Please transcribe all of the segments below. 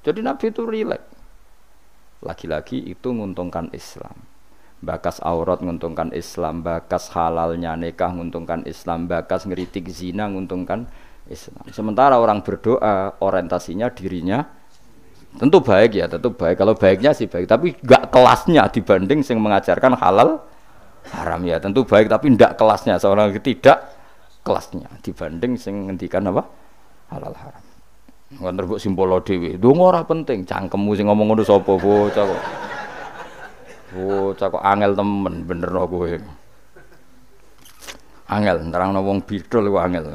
Jadi Nabi itu rileks. Lagi-lagi itu menguntungkan Islam. Bakas aurat menguntungkan Islam, bakas halalnya nikah menguntungkan Islam, bakas ngeritik zina menguntungkan Islam. Sementara orang berdoa orientasinya dirinya tentu baik ya, tentu baik. Kalau baiknya sih baik, tapi enggak kelasnya dibanding yang mengajarkan halal haram ya. Tentu baik tapi enggak kelasnya, seorang tidak kelasnya dibanding yang ngendikan apa? Halal haram. Ngono mbok simpolo dhewe. Ndonga ora penting, cangkemmu sing ngomong ngono sapa bocah kok. Bocah kok angel temen benerno kowe. Angel nerangno wong bidul kok angel.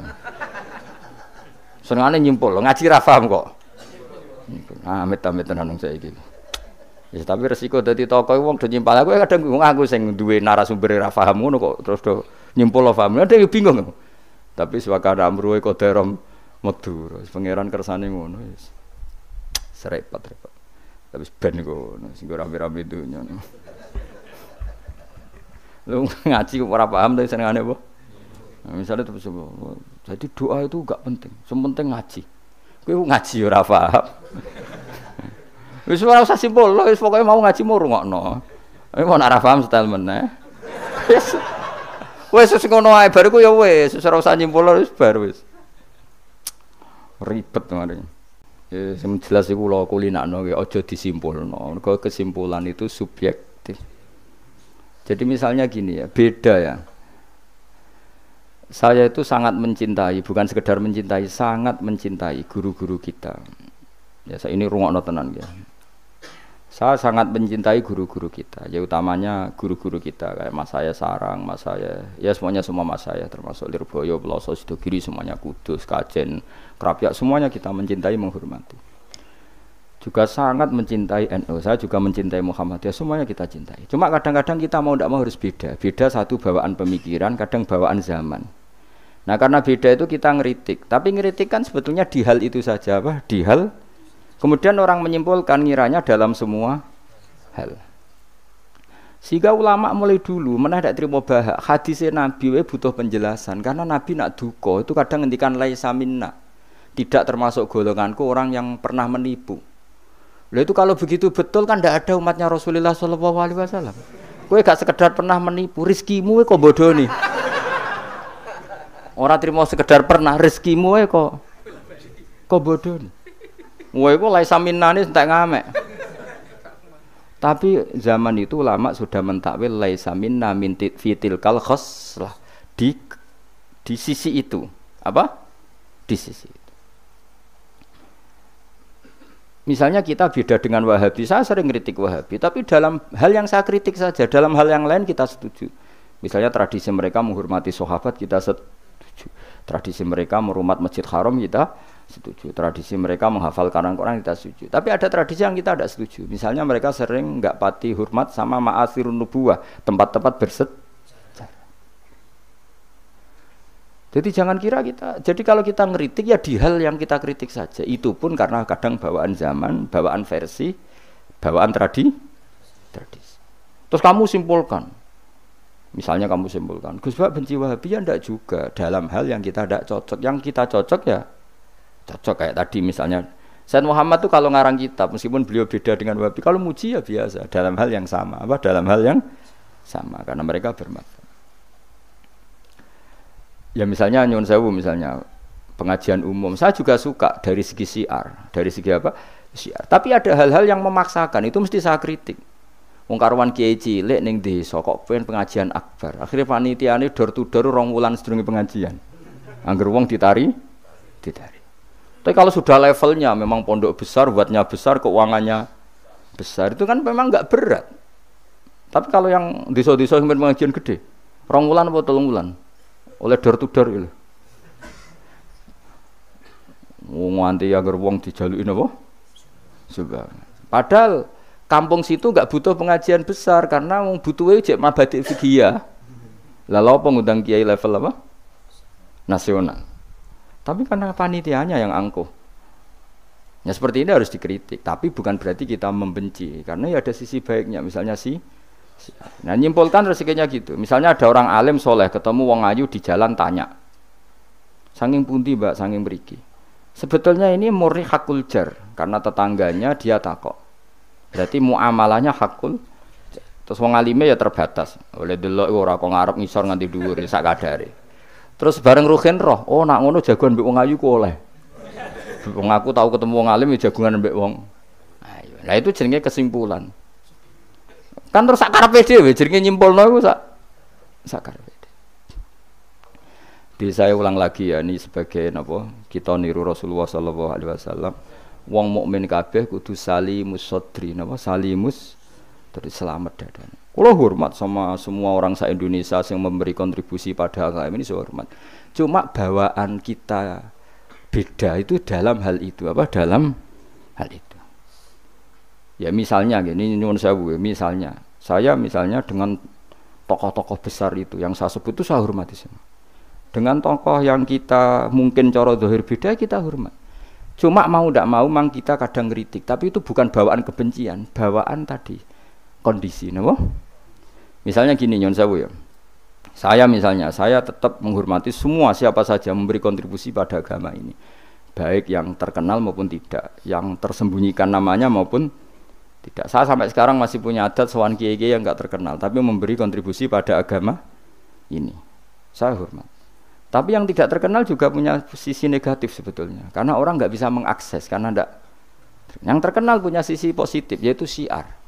Senengane nyimpul, ngaji ra paham kok. Amit-amit tenan saiki. Ya tapi resiko dadi tokoh wong do nyimpal aku kadang aku sing duwe narasumber ra paham ngono kok terus do nyimpul paham. Ada yang bingung. Tapi swakana amruhe kodarom medu. Pangeran kersane ngono wis. Serepet-repet. Tapi ben ngono sing rame-rame dunya. Lu ngaji kok ora paham tapi senengane apa? Nah, misalnya terus jadi doa itu enggak penting, sementing ngaji. Kowe ngaji ora paham. Wis ora usah simpul, wis pokoke mau ngaji mau rungokno. Tapi mau ora paham setel meneh. Wis ngono ae bar ku ya wis, ora usah nyimpul wis bar wis. Ribet kemarin. Ya sing jelas iku kula kulinakno ki aja disimpulno. Mergo kesimpulan itu subjektif. Jadi misalnya gini ya, beda ya. Saya itu sangat mencintai, bukan sekedar mencintai, sangat mencintai guru-guru kita. Ya, saya ini rungokno tenan ya. Saya sangat mencintai guru-guru kita, ya utamanya guru-guru kita kayak Mas saya Sarang, Mas saya, ya semuanya semua Mas saya termasuk Lirboyo, Peloso, Sidogiri semuanya Kudus, Kajen, Krapyak semuanya kita mencintai, menghormati. Juga sangat mencintai NU, saya juga mencintai Muhammadiyah, semuanya kita cintai. Cuma kadang-kadang kita mau tidak mau harus beda. Beda satu bawaan pemikiran, kadang bawaan zaman. Nah karena beda itu kita ngeritik. Tapi ngeritik kan sebetulnya di hal itu saja, apa? Di hal. Kemudian orang menyimpulkan ngiranya dalam semua hal. Sehingga ulama mulai dulu mana tidak terima bahak. Hadisnya Nabi butuh penjelasan. Karena Nabi nak duko itu kadang ngendikan laisa minna. Tidak termasuk golonganku orang yang pernah menipu. Lah itu kalau begitu betul kan tidak ada umatnya Rasulullah SAW. Kowe gak sekedar pernah menipu, rezekimu kok bodoh nih. Orang terima sekedar pernah, rezekimu kok bodoh nih. Kowe kok laisa minnane entek ngamek. Tapi zaman itu ulama sudah mentakwil laisa minna min fitil kal khoslah di sisi itu. Apa? Di sisi itu. Misalnya kita beda dengan Wahabi, saya sering kritik Wahabi, tapi dalam hal yang saya kritik saja, dalam hal yang lain kita setuju. Misalnya tradisi mereka menghormati sahabat, kita setuju. Tradisi mereka merumat Masjid Haram, kita setuju. Tradisi mereka menghafal Quran, kita setuju. Tapi ada tradisi yang kita tidak setuju. Misalnya mereka sering enggak pati hormat sama ma'asirun nubuwah, tempat-tempat bersejarah. Jadi jangan kira kita, jadi kalau kita ngeritik ya di hal yang kita kritik saja. Itu pun karena kadang bawaan zaman, bawaan versi, bawaan tradisi. Terus kamu simpulkan, misalnya kamu simpulkan, Gus Bak benci Wahabi ya enggak juga. Dalam hal yang kita tidak cocok, yang kita cocok ya cocok kayak tadi misalnya. Sayyid Muhammad tuh kalau ngarang kitab, meskipun beliau beda dengan Wahabi, kalau muji ya biasa, dalam hal yang sama, apa dalam hal yang sama, karena mereka bermanfaat. Ya misalnya nyuwun sewu misalnya pengajian umum, saya juga suka dari segi syiar, dari segi apa? Syiar. Tapi ada hal-hal yang memaksakan, itu mesti saya kritik. Wong karuan kiai cilik ning desa kok pengen pengajian akbar. Akhirnya panitiane door to door 2 wulan sedurunge pengajian. Angger wong ditari. Tapi kalau sudah levelnya memang pondok besar, buatnya besar, keuangannya besar, itu kan memang enggak berat. Tapi kalau yang desa-desa yang pengajian gede, 2 wulan apa 3 wulan? Oleh door to door itu. Nganti agar wong dijaluki napa? Sebab. Padahal kampung situ enggak butuh pengajian besar karena wong butuhe jek mabadik fikih. Lah lha apa ngundang kiai level apa? Nasional. Tapi karena panitianya yang angkuh. Ya seperti ini harus dikritik, tapi bukan berarti kita membenci karena ya ada sisi baiknya. Misalnya nah nyimpulkan rezekinya gitu. Misalnya ada orang alim soleh ketemu wong ayu di jalan tanya, saking pundi mbak, saking mriki. Sebetulnya ini murni hakul jar karena tetangganya dia takok. Berarti muamalahnya hakul. Terus wong alime ya terbatas. Oleh delok ora kok ngarep ngisor nganti dhuwur sak kadare. Terus bareng Ruhin roh, oh nak ngono jagoan mbek wong ayu ku oleh. Wong aku tahu ketemu wong alim ya jagungan mbek wong ayu. Lah itu jenenge kesimpulan. Kan terus sak karepe dhewe jenenge nyimpulno iku sak karepe. Di saya ulang lagi ya ini sebagai napa kita niru Rasulullah sallallahu alaihi wasallam. Wong mukmin kabeh kudu salimus sadri napa salimus dari selamat dadane. Kula hormat sama semua orang se-Indonesia yang memberi kontribusi pada agama ini, saya hormat. Cuma bawaan kita beda itu dalam hal itu apa? Dalam hal itu. Ya misalnya gini nyuwun sewu, misalnya saya dengan tokoh-tokoh besar itu yang saya sebut itu saya hormati semua. Dengan tokoh yang kita mungkin cara zahir beda kita hormat. Cuma mau tidak mau mang kita kadang kritik, tapi itu bukan bawaan kebencian, bawaan tadi kondisi, napa? Misalnya gini nyon sewu ya. Saya tetap menghormati semua siapa saja memberi kontribusi pada agama ini. Baik yang terkenal maupun tidak, yang tersembunyikan namanya maupun tidak. Saya sampai sekarang masih punya adat sowan kiai-kiai yang enggak terkenal tapi memberi kontribusi pada agama ini. Saya hormat. Tapi yang tidak terkenal juga punya sisi negatif sebetulnya. Karena orang enggak bisa mengakses karena enggak. Yang terkenal punya sisi positif yaitu syiar.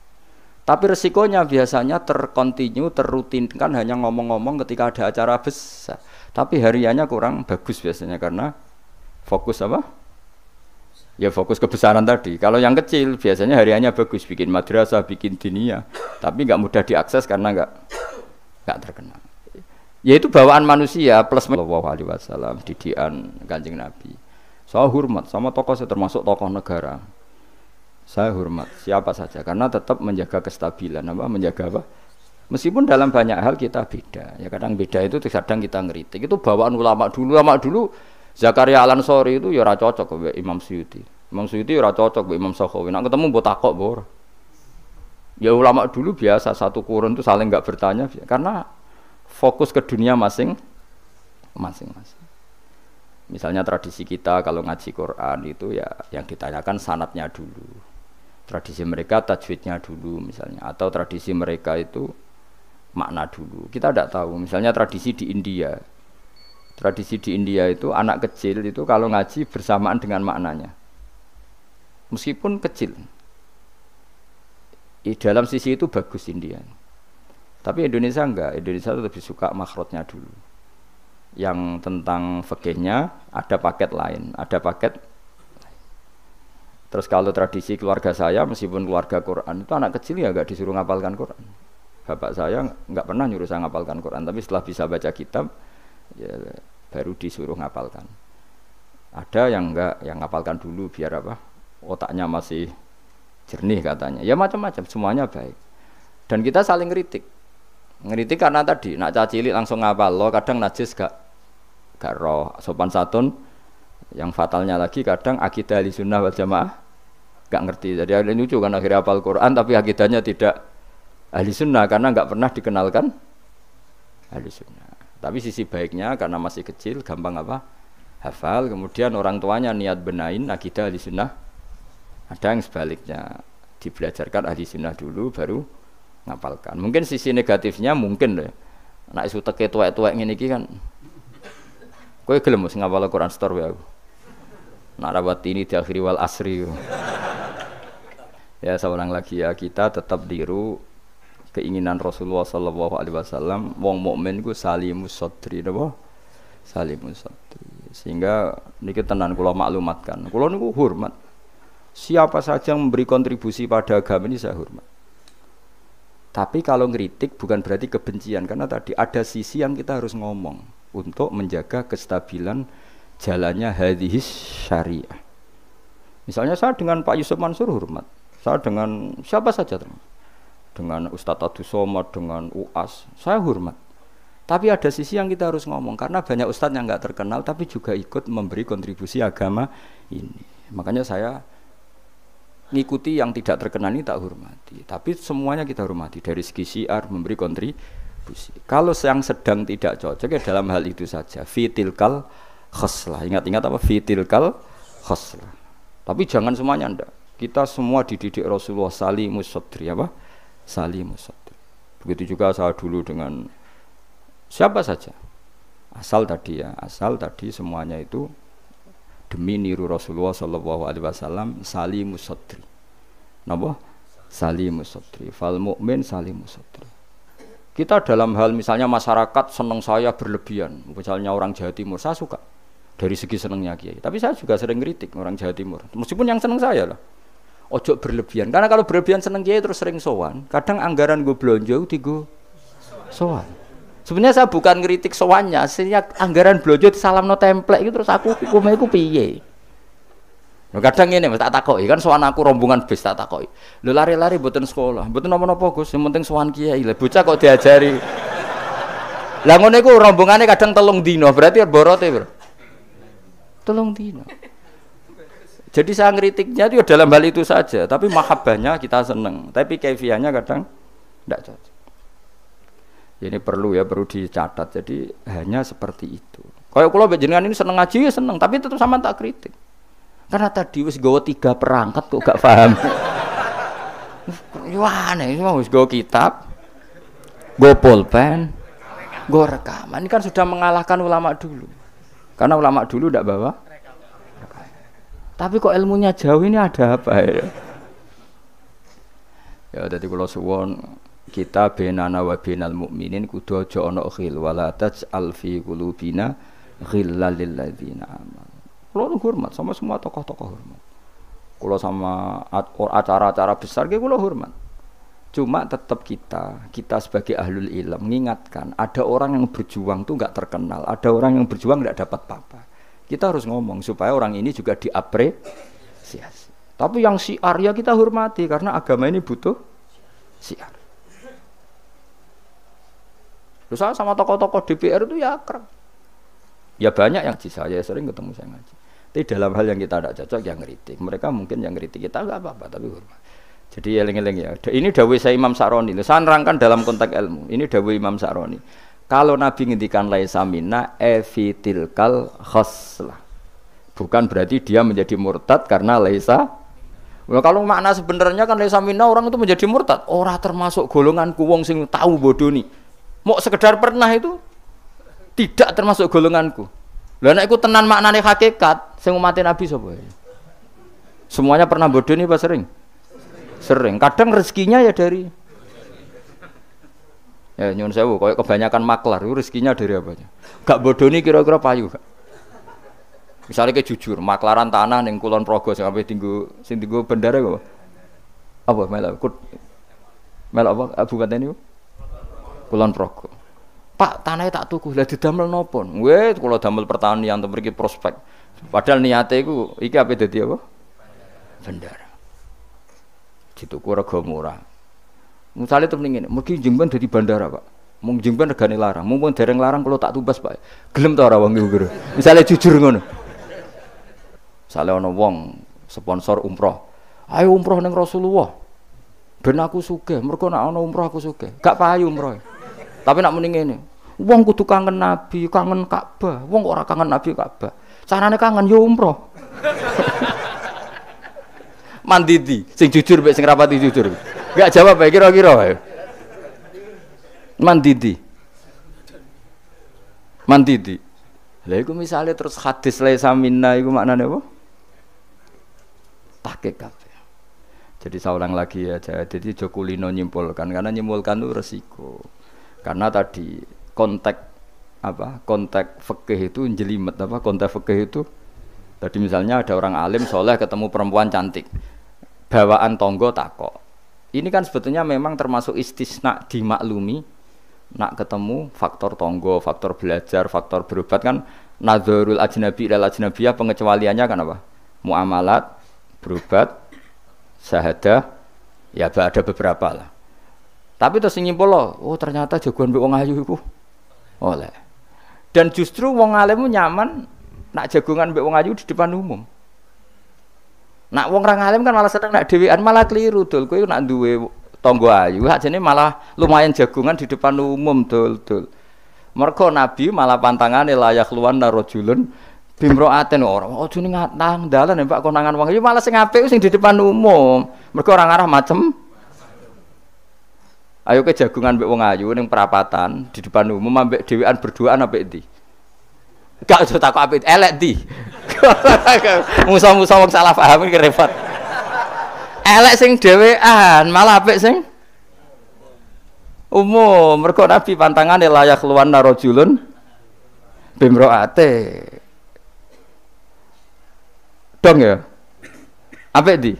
Tapi resikonya biasanya terkontinu, terrutinkan hanya ngomong-ngomong ketika ada acara besar. Tapi hariannya kurang bagus biasanya karena fokus apa? Ya fokus kebesaran tadi. Kalau yang kecil biasanya hariannya bagus, bikin madrasah, bikin diniyah. Tapi nggak mudah diakses karena nggak terkenal. Yaitu bawaan manusia plus Sallallahu Alaihi Wasallam, didikan Kanjeng Nabi. Saya hormat sama tokoh saya termasuk tokoh negara. Saya hormat siapa saja karena tetap menjaga kestabilan menjaga apa meskipun dalam banyak hal kita beda ya kadang beda itu kadang kita ngeritik itu bawaan ulama dulu Zakaria Al-Ansori itu ya ora cocok ke Imam Suyuti ya ora cocok ke Imam Sakhawi nak ketemu mbok takok bor ya ulama dulu biasa satu kurun itu saling enggak bertanya karena fokus ke dunia masing-masing. Misalnya tradisi kita kalau ngaji Quran itu ya yang ditanyakan sanadnya dulu. Tradisi mereka tajwidnya dulu misalnya atau tradisi mereka itu makna dulu. Kita tidak tahu. Misalnya tradisi di India. Tradisi di India itu anak kecil itu kalau ngaji bersamaan dengan maknanya. Meskipun kecil. Di dalam sisi itu bagus India. Tapi Indonesia enggak. Indonesia itu lebih suka makhrajnya dulu. Yang tentang fikihnya ada paket lain, ada paket. Terus kalau tradisi keluarga saya meskipun keluarga Quran itu anak kecil ya enggak disuruh ngapalkan Quran. Bapak saya enggak pernah nyuruh saya ngapalkan Quran, tapi setelah bisa baca kitab ya baru disuruh ngapalkan. Ada yang enggak, yang ngapalkan dulu biar apa? Otaknya masih jernih katanya. Ya macam-macam, semuanya baik. Dan kita saling kritik. Ngeritik karena tadi nak cacilik langsung ngapal lo kadang najis gak roh sopan santun yang fatalnya lagi kadang akidah Ahlussunnah wal Jamaah gak ngerti jadi ada lucu kan akhirnya hafal Quran tapi akidahnya tidak Ahlussunnah karena gak pernah dikenalkan Ahlussunnah. Tapi sisi baiknya karena masih kecil gampang apa hafal kemudian orang tuanya niat benain akidah Ahlussunnah. Ada yang sebaliknya dibelajarkan Ahlussunnah dulu baru ngapalkan. Mungkin sisi negatifnya mungkin deh. Nek isu teke tuwek-tuwek ngene iki kan. Kowe gelem mesti ngapal Quran setor wae aku. Nak rawat ini diakhiri wal asri. Ya seorang lagi ya kita tetap diru keinginan Rasulullah sallallahu alaihi wasallam wong mukmin ku salimus sadri napa? Salimus sadri. Sehingga niki tenan kula maklumatkan. Kula niku hormat. Siapa saja yang memberi kontribusi pada agama ini saya hormat. Tapi kalau ngeritik bukan berarti kebencian karena tadi ada sisi yang kita harus ngomong untuk menjaga kestabilan jalannya hadhis syariah. Misalnya saya dengan Pak Yusuf Mansur hormat. Saya dengan siapa saja dengan Ustadz Abdus Somad, dengan UAS, saya hormat. Tapi ada sisi yang kita harus ngomong karena banyak ustadz yang enggak terkenal tapi juga ikut memberi kontribusi agama ini. Makanya saya ngikuti yang tidak terkenal ini tak hormati, tapi semuanya kita hormati dari segi syiar memberi kontribusi. Kalau yang sedang tidak cocok ya dalam hal itu saja. Fitilkal khoslah. Ingat-ingat apa? Fitilkal khoslah. Tapi jangan semuanya ndak. Kita semua dididik Rasulullah salimus sadri apa? Salimus sadri. Begitu juga saya dulu dengan siapa saja. Asal tadi semuanya itu demi niru Rasulullah sallallahu alaihi wasallam salimus sadri. Napa? Salimus sadri. Fal mukmin salimus sadri. Kita dalam hal misalnya masyarakat senang saya berlebihan, misalnya orang Jawa Timur, saya suka dari segi senangnya Kiai. Tapi saya juga sering kritik orang Jawa Timur, meskipun yang senang saya lah. Ojo berlebihan, karena kalau berlebihan senang Kiai terus sering sowan. Kadang anggaran gue belanja tigo sowan. Sebenarnya saya bukan kritik sowannya, sehingga anggaran belanja disalamno template itu terus aku hukumnya itu piye. Kadang ini tak takoki kan sowan aku rombongan bis tak takoki. Lho lari-lari mboten sekolah, mboten napa-napa Gus, yang penting sowan kiai. Lah bocah kok diajari. Lah ngono iku rombongane kadang 3 dina, berarti borote, Bro. 3 dina. Jadi saya ngritiknya itu dalam hal itu saja, tapi mahabbahnya kita seneng, tapi kaifiahnya kadang ndak cocok. Ini perlu dicatat. Jadi hanya seperti itu. Kayak kula jenengan ini seneng ngaji ya seneng, tapi tetap sama tak kritik. Karena tadi wis gawa 3 perangkat kok gak paham. Yo aneh, wis gawa kitab, gawa pulpen, gawa rekaman. Ini kan sudah mengalahkan ulama dulu. Karena ulama dulu ndak bawa rekaman. Tapi kok ilmunya jauh, ini ada apa ya? Ya dadi kula suwun kita benana wa benal mukminin kudu aja ana khil wala taj'al fi qulubina ghillal lil ladzina amanu. Kulo hormat sama semua tokoh-tokoh hormat. Kulo sama acara-acara besar kulo hormat. Cuma tetap kita sebagai ahlul ilm mengingatkan ada orang yang berjuang tuh nggak terkenal, ada orang yang berjuang nggak dapat apa-apa. Kita harus ngomong supaya orang ini juga diapresiasi. Tapi yang syiar ya kita hormati karena agama ini butuh syiar. Terus saya sama tokoh-tokoh DPR itu ya akrab. Ya banyak yang di saya sering ketemu saya ngaji. Tapi dalam hal yang kita tidak cocok yang ngeritik. Mereka mungkin yang ngeritik kita enggak apa-apa tapi hormat. Jadi eling-eling ya. Ini dawuh saya Imam Sa'roni. Saya nerangkan dalam konteks ilmu. Ini dawuh Imam Sa'roni. Kalau Nabi ngendikan laisa minna efitilkal khoslah. Bukan berarti dia menjadi murtad karena laisa. Well, kalau makna sebenarnya kan laisa minna orang itu menjadi murtad. Ora termasuk golonganku wong sing tahu bodoni. Mau sekedar pernah itu tidak termasuk golonganku. Lah nek iku tenan maknane hakikat, sing umate Nabi sapa? Semuanya pernah bodoh nih Pak sering? Sering. Kadang rezekinya ya dari ya nyun sewu, koyo kebanyakan maklar itu rezekinya dari apanya? Gak bodoh nih kira-kira payu gak? Misalnya kayak jujur, maklaran tanah ning Kulon Progo sampai tinggu bendara kok. Apa melok apa kabupaten niku? Kulon Progo. Pak, tanahnya tak tuku, lah didamel nopo? Weh, kalau damel pertanian atau pergi prospek. Padahal niatnya itu, iki apa dadi apa? Bendara. Dituku rega murah. Misalnya temen ngene, mungkin jengban dadi bandara, Pak. Mung jengban regane larang, mumpun dereng larang kalau tak tubas, Pak. Gelem ta ora wong iku? Misalnya jujur ngono. Misale ana wong sponsor umroh. Ayo umroh ning Rasulullah. Ben aku sugih, mergo nek ana umroh aku sugih. Gak payu umroh. Tapi nak muni ngene, wong kudu kangen Nabi, kangen Ka'bah. Wong kok ora kangen Nabi Ka'bah. Carane kangen yo umroh. Mandidi, sing jujur mek sing rapati jujur. Enggak jawab bae kira-kira wae. Mandidi. Lah iku misale terus hadis laisa minna iku maknane apa? Pakai kabeh. Jadi saya ulang lagi ya, jadi Jokulino nyimpulkan karena nyimpulkan itu resiko. Karena tadi konteks fikih itu jelimet konteks fikih itu tadi misalnya ada orang alim soleh ketemu perempuan cantik bawaan tonggo takok ini kan sebetulnya memang termasuk istisna dimaklumi nak ketemu faktor tonggo, faktor belajar, faktor berobat kan nadzarul ajnabi ilal ajnabiyah pengecualiannya kan apa? Muamalat, berobat, syahadah ya ada beberapa lah. Tapi terus nyimpul loh, oh ternyata jagoan mbek wong ayu iku oleh. Dan justru wong alim nyaman nak jagongan mbek wong ayu di depan umum. Nak wong ra alim kan malah seneng nak dhewean malah keliru dul. Kowe nak duwe tangga ayu, ajene malah lumayan jagongan di depan umum dul. Mergo Nabi malah pantangane layak luwan rajulun Bimroaten ora. Ojo ning nang dalan Pak konangan wong. Ya malah sing apik sing di depan umum. Mergo orang arah macem. Ayo ke jagungan mbek wong ayu ning perapatan di depan umum ambek dhewean berduaan apik ndi? Gak usah takok apik elek ndi. Musa-musa wong salah paham iki repot. Elek sing dhewean, malah apik sing umum. Mergo Nabi pantangane layak luwan narojulun bimroate. Dong ya. Apik ndi?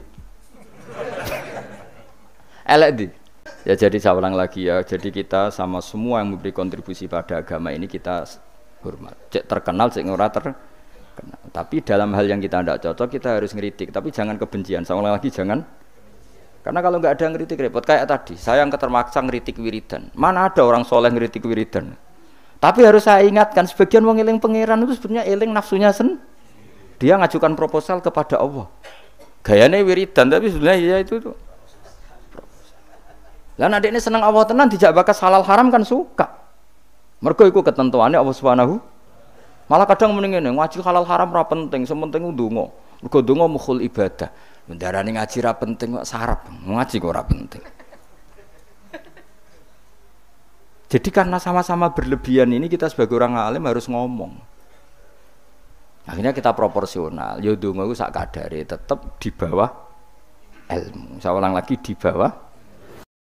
Elek ndi? Ya jadi saya ulang lagi ya. Jadi kita sama semua yang memberi kontribusi pada agama ini kita hormat. Cek terkenal, cek ora terkenal. Tapi dalam hal yang kita tidak cocok kita harus ngeritik. Tapi jangan kebencian. Saya ulang lagi jangan. Karena kalau nggak ada ngeritik repot. Kayak tadi, saya yang ketermaksa ngeritik wiridan. Mana ada orang soleh ngeritik wiridan? Tapi harus saya ingatkan sebagian wong eling pangeran itu sebenarnya eling nafsunya dia ngajukan proposal kepada Allah. Gayanya wiridan tapi sebenarnya ya itu tuh. Lah nek ini seneng Allah tenan dijak bakas halal haram kan suka. Mergo iku ketentuannya Allah Subhanahu. Malah kadang muni ngene, ngaji halal haram ora penting, sementing ndonga. Mergo ndonga mukhul ibadah. Ndarane ngaji ra penting kok sarap, ngaji kok ora penting. Jadi karena sama-sama berlebihan ini kita sebagai orang alim harus ngomong. Akhirnya kita proporsional. Ya ndonga iku sak kadare tetep di bawah ilmu. Saya ulang lagi di bawah